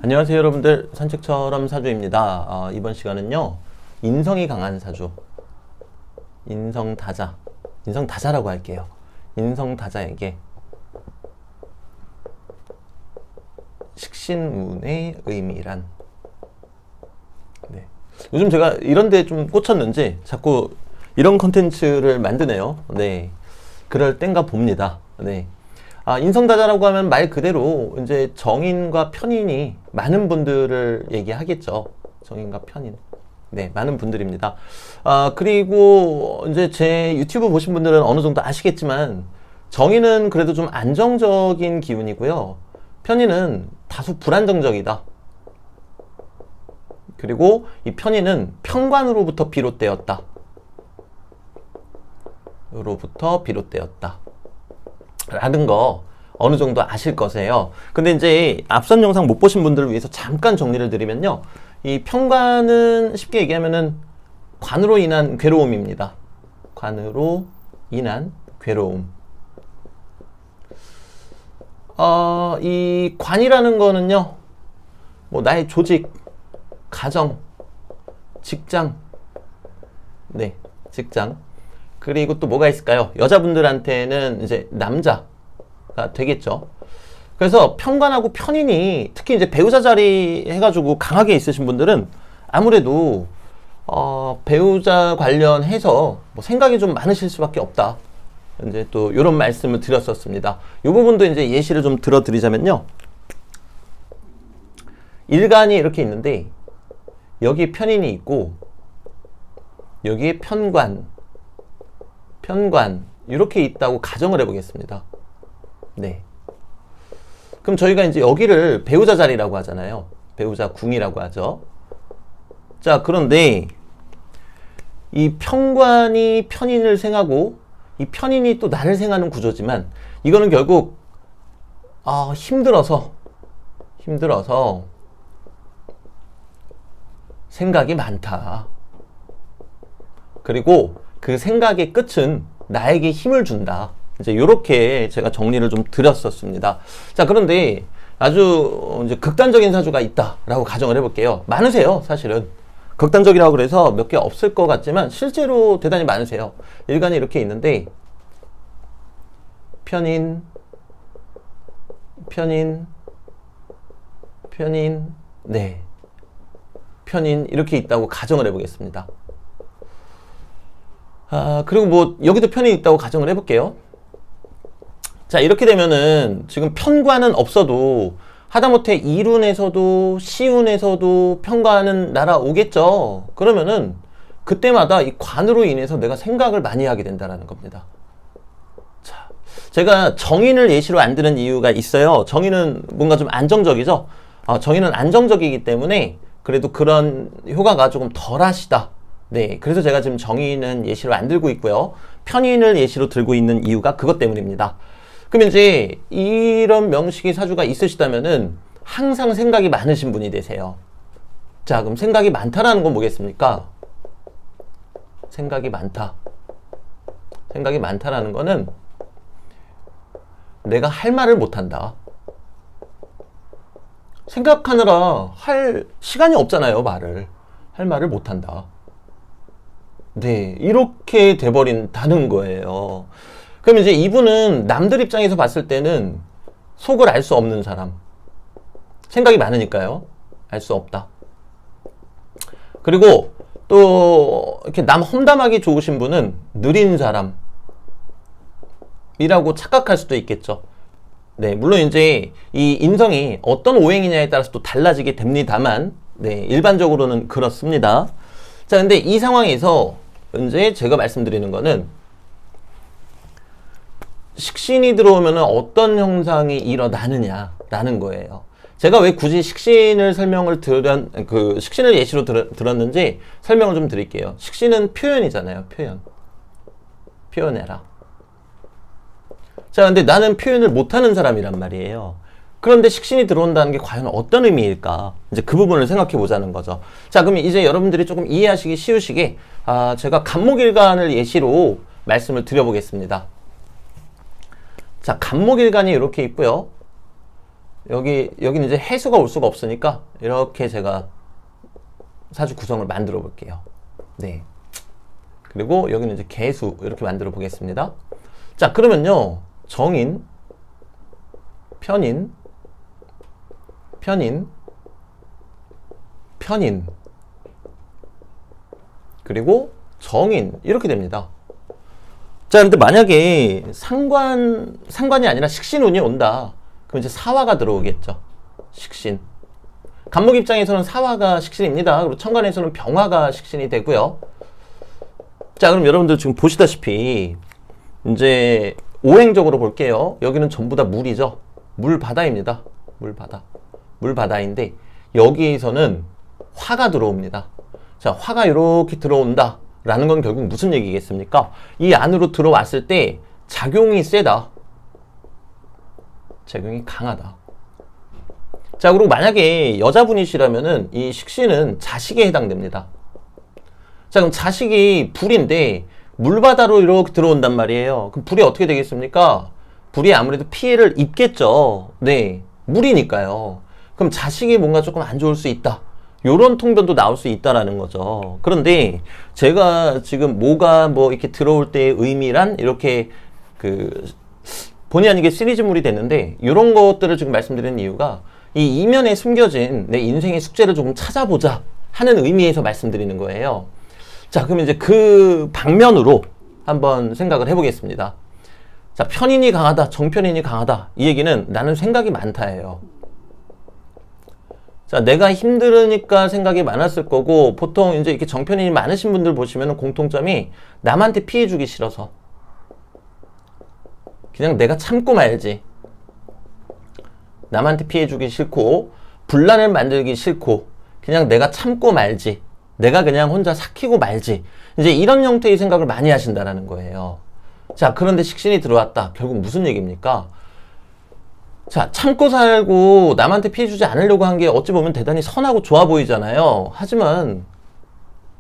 안녕하세요 여러분들, 산책처럼 사주입니다. 이번 시간은요 인성이 강한 사주, 인성다자라고 할게요. 인성다자에게 식신운의 의미란. 네. 요즘 제가 이런데 좀 꽂혔는지 자꾸 이런 컨텐츠를 만드네요. 네, 그럴 땐가 봅니다. 네. 인성다자라고 하면 말 그대로 이제 정인과 편인이 많은 분들을 얘기하겠죠. 정인과 편인. 네, 많은 분들입니다. 그리고 이제 제 유튜브 보신 분들은 어느 정도 아시겠지만, 정인은 그래도 좀 안정적인 기운이고요. 편인은 다소 불안정적이다. 그리고 이 편인은 편관으로부터 비롯되었다. 라는 거 어느 정도 아실 거세요. 근데 이제 앞선 영상 못 보신 분들을 위해서 잠깐 정리를 드리면요, 이 편관은 쉽게 얘기하면은 관으로 인한 괴로움입니다. 관으로 인한 괴로움. 이 관이라는 거는요, 뭐 나의 조직, 가정, 직장, 네, 직장. 그리고 또 뭐가 있을까요? 여자분들한테는 이제 남자가 되겠죠. 그래서 편관하고 편인이 특히 이제 배우자 자리 해가지고 강하게 있으신 분들은 아무래도 배우자 관련해서 뭐 생각이 좀 많으실 수밖에 없다. 이제 또 이런 말씀을 드렸었습니다. 이 부분도 이제 예시를 좀 들어드리자면요, 일간이 이렇게 있는데 여기에 편인이 있고 여기에 편관 이렇게 있다고 가정을 해보겠습니다. 네. 그럼 저희가 이제 여기를 배우자 자리라고 하잖아요. 배우자 궁이라고 하죠. 자, 그런데 이 편관이 편인을 생하고 이 편인이 또 나를 생하는 구조지만, 이거는 결국 힘들어서 생각이 많다. 그리고 그 생각의 끝은 나에게 힘을 준다. 이제 이렇게 제가 정리를 좀 드렸었습니다. 자, 그런데 아주 이제 극단적인 사주가 있다라고 가정을 해볼게요. 많으세요, 사실은. 극단적이라고 그래서 몇 개 없을 것 같지만 실제로 대단히 많으세요. 일간이 이렇게 있는데 편인, 네, 편인 이렇게 있다고 가정을 해보겠습니다. 그리고 뭐 여기도 편이 있다고 가정을 해볼게요. 자, 이렇게 되면은 지금 편관은 없어도 하다못해 이룬에서도 시운에서도 편관은 날아오겠죠. 그러면은 그때마다 이 관으로 인해서 내가 생각을 많이 하게 된다는 겁니다. 자, 제가 정인을 예시로 안 드는 이유가 있어요. 정인은 뭔가 좀 안정적이죠. 정인은 안정적이기 때문에 그래도 그런 효과가 조금 덜하시다. 네, 그래서 제가 지금 정인은 예시로 안 들고 있고요. 편인을 예시로 들고 있는 이유가 그것 때문입니다. 그럼 이제 이런 명식의 사주가 있으시다면은 항상 생각이 많으신 분이 되세요. 자, 그럼 생각이 많다라는 건 뭐겠습니까? 생각이 많다라는 거는 내가 할 말을 못한다. 생각하느라 할 시간이 없잖아요. 할 말을 못한다. 네, 이렇게 돼버린다는 거예요. 그럼 이제 이분은 남들 입장에서 봤을 때는 속을 알 수 없는 사람. 생각이 많으니까요. 알 수 없다. 그리고 또 이렇게 남 험담하기 좋으신 분은 느린 사람이라고 착각할 수도 있겠죠. 네, 물론 이제 이 인성이 어떤 오행이냐에 따라서 또 달라지게 됩니다만, 네, 일반적으로는 그렇습니다. 자, 근데 이 상황에서 이제 제가 말씀드리는 거는 식신이 들어오면 어떤 현상이 일어나느냐라는 거예요. 제가 왜 굳이 식신을 식신을 예시로 들었는지 설명을 좀 드릴게요. 식신은 표현이잖아요. 표현해라. 자, 근데 나는 표현을 못하는 사람이란 말이에요. 그런데 식신이 들어온다는 게 과연 어떤 의미일까? 이제 그 부분을 생각해 보자는 거죠. 자, 그럼 이제 여러분들이 조금 이해하시기 쉬우시게 제가 간목일간을 예시로 말씀을 드려보겠습니다. 자, 간목일간이 이렇게 있고요. 여기는 이제 해수가 올 수가 없으니까 이렇게 제가 사주 구성을 만들어 볼게요. 네. 그리고 여기는 이제 개수 이렇게 만들어 보겠습니다. 자, 그러면요. 정인, 편인, 그리고 정인 이렇게 됩니다. 자, 근데 만약에 상관이 아니라 식신운이 온다. 그럼 이제 사화가 들어오겠죠. 식신. 간목 입장에서는 사화가 식신입니다. 그리고 천간에서는 병화가 식신이 되고요. 자, 그럼 여러분들 지금 보시다시피 이제 오행적으로 볼게요. 여기는 전부 다 물이죠. 물바다입니다. 물바다인데 여기에서는 화가 들어옵니다. 자, 화가 이렇게 들어온다 라는 건 결국 무슨 얘기겠습니까? 이 안으로 들어왔을 때 작용이 세다. 작용이 강하다. 자, 그리고 만약에 여자분이시라면은 이 식신은 자식에 해당됩니다. 자, 그럼 자식이 불인데 물바다로 이렇게 들어온단 말이에요. 그럼 불이 어떻게 되겠습니까? 불이 아무래도 피해를 입겠죠. 네, 물이니까요. 그럼 자식이 뭔가 조금 안 좋을 수 있다. 요런 통변도 나올 수 있다라는 거죠. 그런데 제가 지금 뭐가 뭐 이렇게 들어올 때의 의미란 이렇게 본의 아니게 시리즈물이 됐는데 이런 것들을 지금 말씀드리는 이유가 이 이면에 숨겨진 내 인생의 숙제를 조금 찾아보자 하는 의미에서 말씀드리는 거예요. 자, 그럼 이제 그 방면으로 한번 생각을 해보겠습니다. 자, 편인이 강하다, 정편인이 강하다. 이 얘기는 나는 생각이 많다예요. 자, 내가 힘들으니까 생각이 많았을 거고, 보통 이제 이렇게 정편인이 많으신 분들 보시면 공통점이 남한테 피해 주기 싫어서 그냥 내가 참고 말지. 남한테 피해 주기 싫고, 분란을 만들기 싫고, 그냥 내가 참고 말지. 내가 그냥 혼자 삭히고 말지. 이제 이런 형태의 생각을 많이 하신다라는 거예요. 자, 그런데 식신이 들어왔다. 결국 무슨 얘기입니까? 자, 참고 살고 남한테 피해 주지 않으려고 한 게 어찌 보면 대단히 선하고 좋아 보이잖아요. 하지만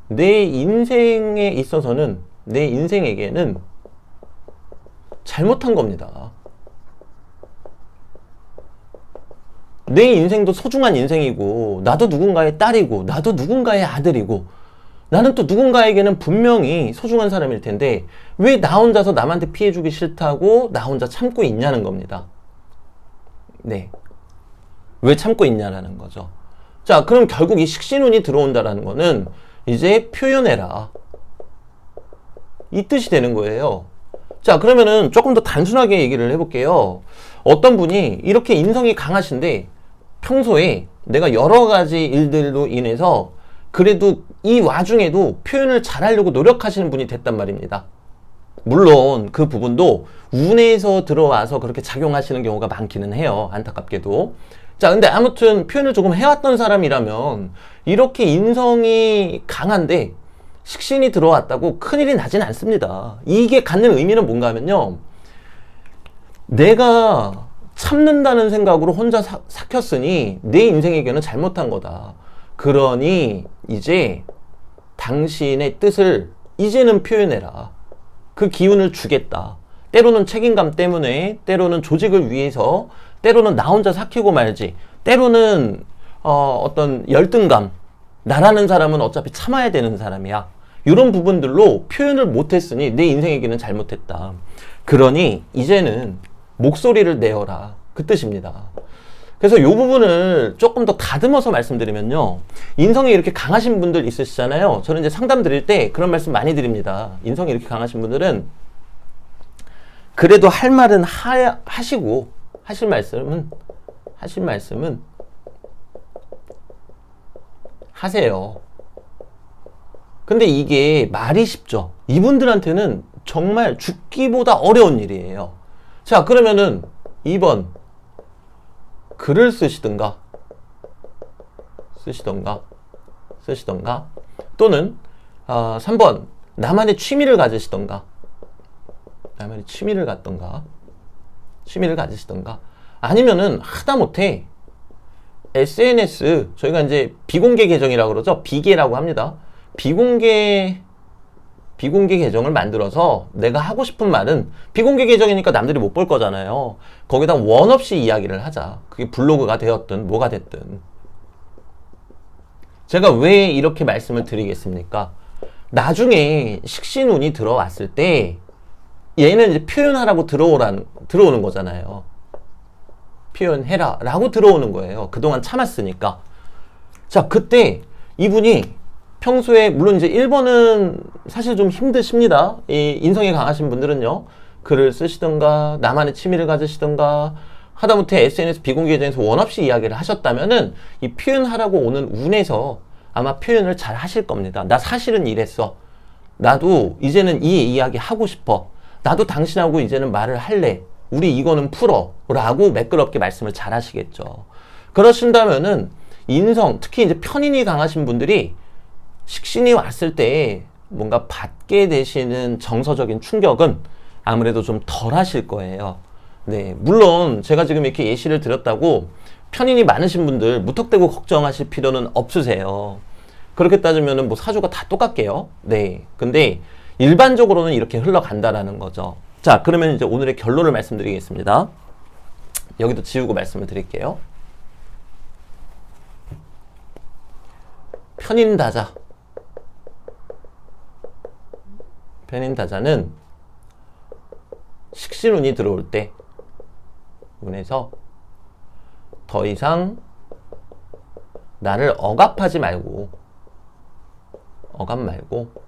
내 인생에 있어서는, 내 인생에게는 잘못한 겁니다. 내 인생도 소중한 인생이고, 나도 누군가의 딸이고, 나도 누군가의 아들이고, 나는 또 누군가에게는 분명히 소중한 사람일 텐데 왜 나 혼자서 남한테 피해 주기 싫다고 나 혼자 참고 있냐는 겁니다. 네. 왜 참고 있냐라는 거죠. 자, 그럼 결국 이 식신운이 들어온다라는 거는 이제 표현해라. 이 뜻이 되는 거예요. 자, 그러면은 조금 더 단순하게 얘기를 해볼게요. 어떤 분이 이렇게 인성이 강하신데 평소에 내가 여러 가지 일들로 인해서 그래도 이 와중에도 표현을 잘하려고 노력하시는 분이 됐단 말입니다. 물론 그 부분도 운에서 들어와서 그렇게 작용하시는 경우가 많기는 해요. 안타깝게도. 자, 근데 아무튼 표현을 조금 해왔던 사람이라면 이렇게 인성이 강한데 식신이 들어왔다고 큰일이 나진 않습니다. 이게 갖는 의미는 뭔가 하면요, 내가 참는다는 생각으로 혼자 삭혔으니 내 인생에게는 잘못한 거다. 그러니 이제 당신의 뜻을 이제는 표현해라. 그 기운을 주겠다. 때로는 책임감 때문에, 때로는 조직을 위해서, 때로는 나 혼자 삭히고 말지, 때로는 어떤 열등감, 나라는 사람은 어차피 참아야 되는 사람이야. 이런 부분들로 표현을 못했으니 내 인생에게는 잘못했다. 그러니 이제는 목소리를 내어라. 그 뜻입니다. 그래서 이 부분을 조금 더 다듬어서 말씀드리면요, 인성이 이렇게 강하신 분들 있으시잖아요. 저는 이제 상담 드릴 때 그런 말씀 많이 드립니다. 인성이 이렇게 강하신 분들은 그래도 할 말은 하시고, 하실 말씀은 하세요. 근데 이게 말이 쉽죠. 이분들한테는 정말 죽기보다 어려운 일이에요. 자, 그러면은 2번 글을 쓰시던가 또는 3번 나만의 취미를 가지시던가 아니면은 하다못해 SNS, 저희가 이제 비공개 계정이라고 그러죠. 비계라고 합니다. 비공개 비공개 계정을 만들어서 내가 하고 싶은 말은 비공개 계정이니까 남들이 못 볼 거잖아요. 거기다 원 없이 이야기를 하자. 그게 블로그가 되었든 뭐가 됐든. 제가 왜 이렇게 말씀을 드리겠습니까? 나중에 식신운이 들어왔을 때 얘는 이제 표현하라고 들어오는 거잖아요. 표현해라 라고 들어오는 거예요. 그동안 참았으니까. 자, 그때 이분이 평소에 물론 이제 1번은 사실 좀 힘드십니다. 이 인성이 강하신 분들은요. 글을 쓰시던가 나만의 취미를 가지시던가 하다못해 SNS 비공개 계정에서 원 없이 이야기를 하셨다면은 이 표현하라고 오는 운에서 아마 표현을 잘 하실 겁니다. 나 사실은 이랬어. 나도 이제는 이 이야기 하고 싶어. 나도 당신하고 이제는 말을 할래. 우리 이거는 풀어. 라고 매끄럽게 말씀을 잘 하시겠죠. 그러신다면은 인성, 특히 이제 편인이 강하신 분들이 식신이 왔을 때 뭔가 받게 되시는 정서적인 충격은 아무래도 좀 덜 하실 거예요. 네, 물론 제가 지금 이렇게 예시를 드렸다고 편인이 많으신 분들 무턱대고 걱정하실 필요는 없으세요. 그렇게 따지면은 뭐 사주가 다 똑같게요. 네, 근데 일반적으로는 이렇게 흘러간다라는 거죠. 자, 그러면 이제 오늘의 결론을 말씀드리겠습니다. 여기도 지우고 말씀을 드릴게요. 편인다자. 편인다자는 식신운이 들어올 때 운에서 더 이상 나를 억압하지 말고 억압 말고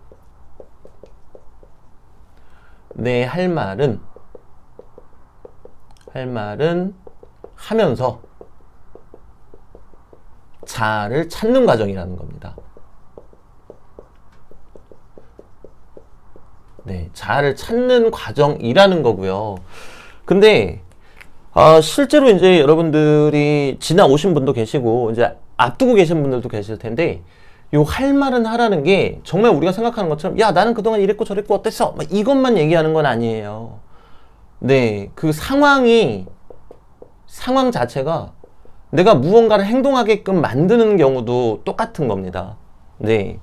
내 할 말은 하면서 자아를 찾는 과정이라는 겁니다. 네, 자아를 찾는 과정이라는 거고요. 근데 실제로 이제 여러분들이 지나오신 분도 계시고 이제 앞두고 계신 분들도 계실 텐데 요 할 말은 하라는 게 정말 우리가 생각하는 것처럼 야 나는 그동안 이랬고 저랬고 어땠어? 막 이것만 얘기하는 건 아니에요. 네, 그 상황 자체가 내가 무언가를 행동하게끔 만드는 경우도 똑같은 겁니다. 네,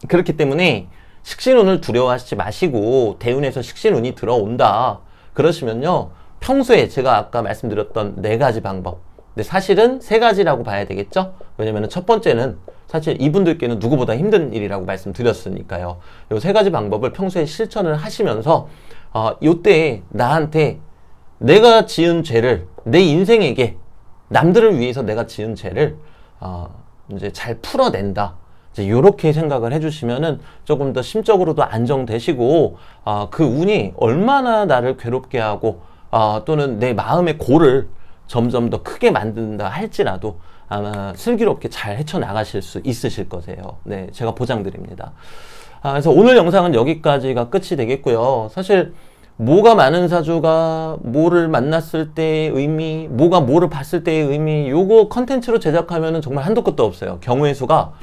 그렇기 때문에 식신운을 두려워하시지 마시고 대운에서 식신운이 들어온다 그러시면요, 평소에 제가 아까 말씀드렸던 4가지 방법, 근데 사실은 3가지라고 봐야 되겠죠. 왜냐면 첫 번째는 사실 이분들께는 누구보다 힘든 일이라고 말씀드렸으니까요. 요 3가지 방법을 평소에 실천을 하시면서 요때 나한테 내가 지은 죄를, 내 인생에게 남들을 위해서 내가 지은 죄를 이제 잘 풀어낸다, 이제 요렇게 생각을 해주시면은 조금 더 심적으로도 안정되시고 그 운이 얼마나 나를 괴롭게 하고 또는 내 마음의 골을 점점 더 크게 만든다 할지라도 아마 슬기롭게 잘 헤쳐나가실 수 있으실 거세요. 네, 제가 보장드립니다. 그래서 오늘 영상은 여기까지가 끝이 되겠고요. 사실 뭐가 많은 사주가 뭐를 만났을 때의 의미, 뭐가 뭐를 봤을 때의 의미, 요거 컨텐츠로 제작하면은 정말 한도 끝도 없어요. 경우의 수가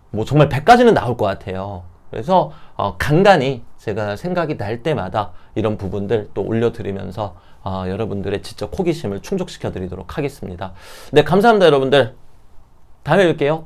뭐 정말 100가지는 나올 것 같아요. 그래서 간간히 제가 생각이 날 때마다 이런 부분들 또 올려드리면서 여러분들의 지적 호기심을 충족시켜 드리도록 하겠습니다. 네, 감사합니다 여러분들. 다음에 뵐게요.